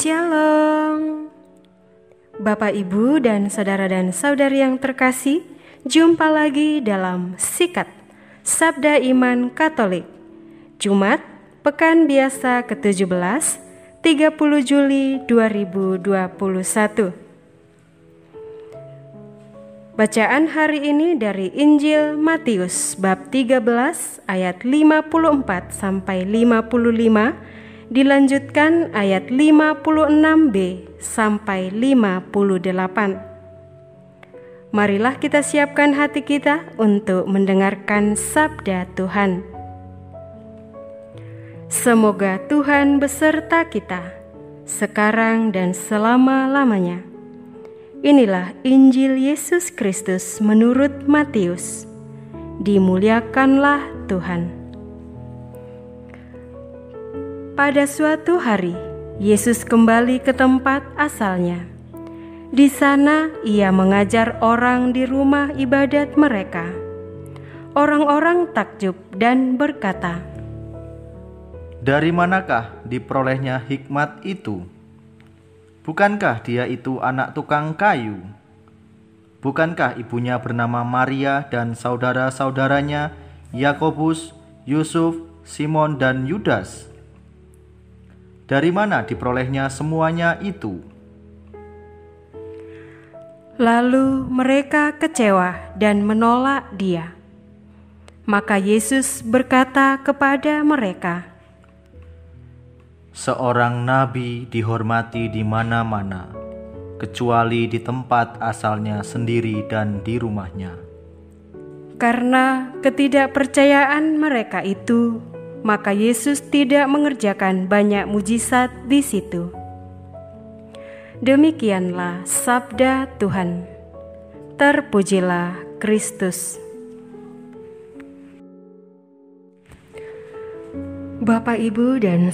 Shalom. Bapak, Ibu, dan saudari yang terkasih, jumpa lagi dalam Sikat Sabda Iman Katolik Jumat, Pekan Biasa ke-17, 30 Juli 2021. Bacaan hari ini dari Injil Matius bab 13 ayat 54 sampai 55, dilanjutkan ayat 56b sampai 58. Marilah kita siapkan hati kita untuk mendengarkan sabda Tuhan. Semoga Tuhan beserta kita sekarang dan selama-lamanya. Inilah Injil Yesus Kristus menurut Matius. Dimuliakanlah Tuhan. Pada suatu hari, Yesus kembali ke tempat asalnya. Di sana ia mengajar orang di rumah ibadat mereka. Orang-orang takjub dan berkata, "Dari manakah diperolehnya hikmat itu? Bukankah dia itu anak tukang kayu? Bukankah ibunya bernama Maria dan saudara-saudaranya Yakobus, Yusuf, Simon, dan Yudas? Dari mana diperolehnya semuanya itu?" Lalu mereka kecewa dan menolak dia. Maka Yesus berkata kepada mereka, "Seorang nabi dihormati di mana-mana, kecuali di tempat asalnya sendiri dan di rumahnya." Karena ketidakpercayaan mereka itu, maka Yesus tidak mengerjakan banyak mujizat di situ. Demikianlah sabda Tuhan. Terpujilah Kristus. Bapak, Ibu, dan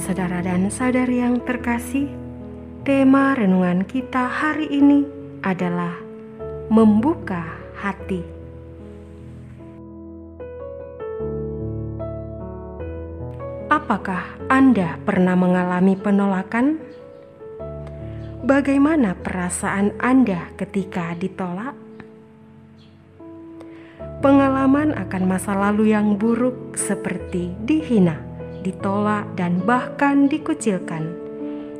saudari yang terkasih, tema renungan kita hari ini adalah membuka hati. Apakah Anda pernah mengalami penolakan? Bagaimana perasaan Anda ketika ditolak? Pengalaman akan masa lalu yang buruk seperti dihina, ditolak, dan bahkan dikucilkan,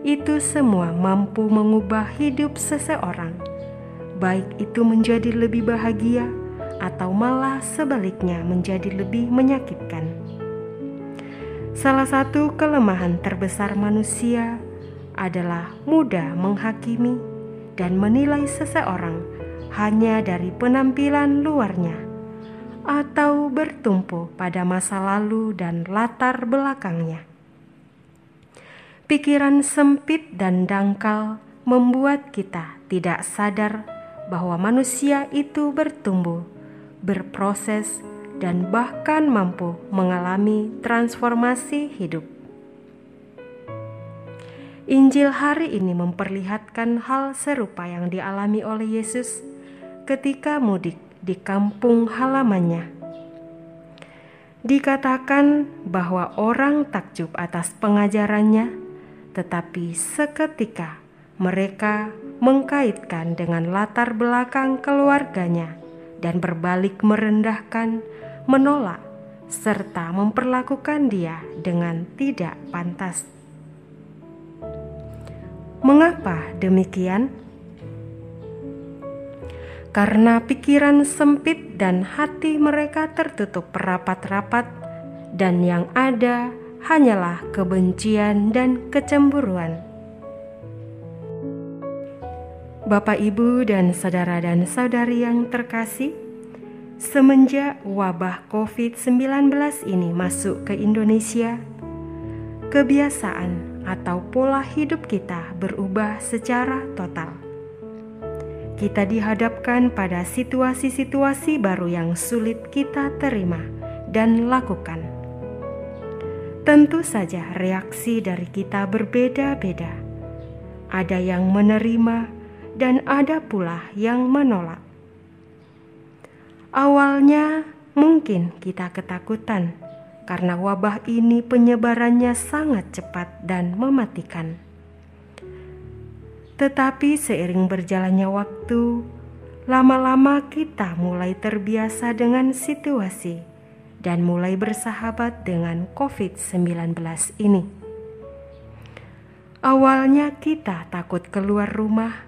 itu semua mampu mengubah hidup seseorang, baik itu menjadi lebih bahagia atau malah sebaliknya menjadi lebih menyakitkan. Salah satu kelemahan terbesar manusia adalah mudah menghakimi dan menilai seseorang hanya dari penampilan luarnya, atau bertumpu pada masa lalu dan latar belakangnya. Pikiran sempit dan dangkal membuat kita tidak sadar bahwa manusia itu bertumbuh, berproses, dan bahkan mampu mengalami transformasi hidup. Injil hari ini memperlihatkan hal serupa yang dialami oleh Yesus ketika mudik di kampung halamannya. Dikatakan bahwa orang takjub atas pengajarannya, tetapi seketika mereka mengkaitkan dengan latar belakang keluarganya dan berbalik merendahkan, menolak, serta memperlakukan dia dengan tidak pantas. Mengapa demikian? Karena pikiran sempit dan hati mereka tertutup rapat-rapat, dan yang ada hanyalah kebencian dan kecemburuan. Bapak, Ibu, dan saudari yang terkasih, semenjak wabah COVID-19 ini masuk ke Indonesia, kebiasaan atau pola hidup kita berubah secara total. Kita dihadapkan pada situasi-situasi baru yang sulit kita terima dan lakukan. Tentu saja reaksi dari kita berbeda-beda. Ada yang menerima dan ada pula yang menolak. Awalnya mungkin kita ketakutan karena wabah ini penyebarannya sangat cepat dan mematikan. Tetapi seiring berjalannya waktu, lama-lama kita mulai terbiasa dengan situasi dan mulai bersahabat dengan COVID-19 ini. Awalnya kita takut keluar rumah,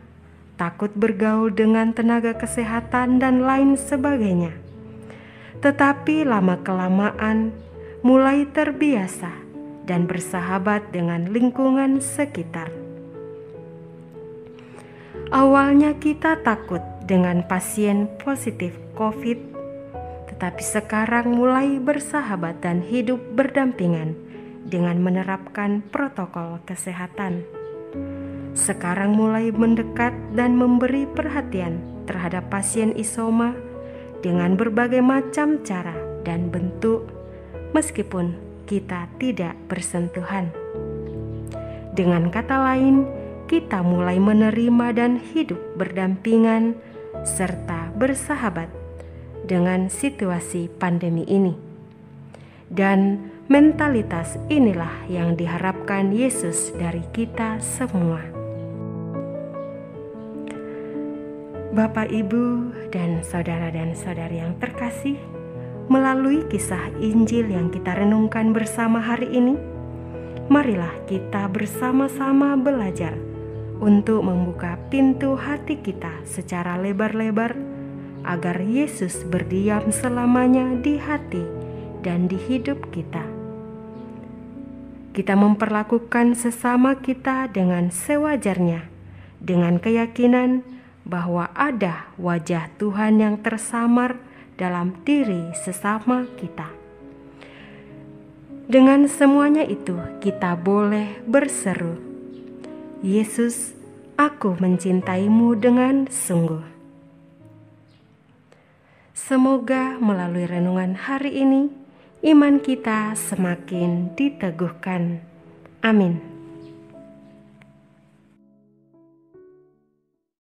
takut bergaul dengan tenaga kesehatan dan lain sebagainya. Tetapi lama-kelamaan mulai terbiasa dan bersahabat dengan lingkungan sekitar. Awalnya kita takut dengan pasien positif COVID, tetapi sekarang mulai bersahabat dan hidup berdampingan dengan menerapkan protokol kesehatan. Sekarang mulai mendekat dan memberi perhatian terhadap pasien isoma dengan berbagai macam cara dan bentuk, meskipun kita tidak bersentuhan. Dengan kata lain, kita mulai menerima dan hidup berdampingan serta bersahabat dengan situasi pandemi ini. Dan mentalitas inilah yang diharapkan Yesus dari kita semua. Bapak, Ibu, dan saudara dan saudari yang terkasih, melalui kisah Injil yang kita renungkan bersama hari ini, marilah kita bersama-sama belajar untuk membuka pintu hati kita secara lebar-lebar agar Yesus berdiam selamanya di hati dan di hidup kita. Kita memperlakukan sesama kita dengan sewajarnya, dengan keyakinan bahwa ada wajah Tuhan yang tersamar dalam diri sesama kita. Dengan semuanya itu, kita boleh berseru, "Yesus, aku mencintaimu dengan sungguh." Semoga melalui renungan hari ini, iman kita semakin diteguhkan. Amin.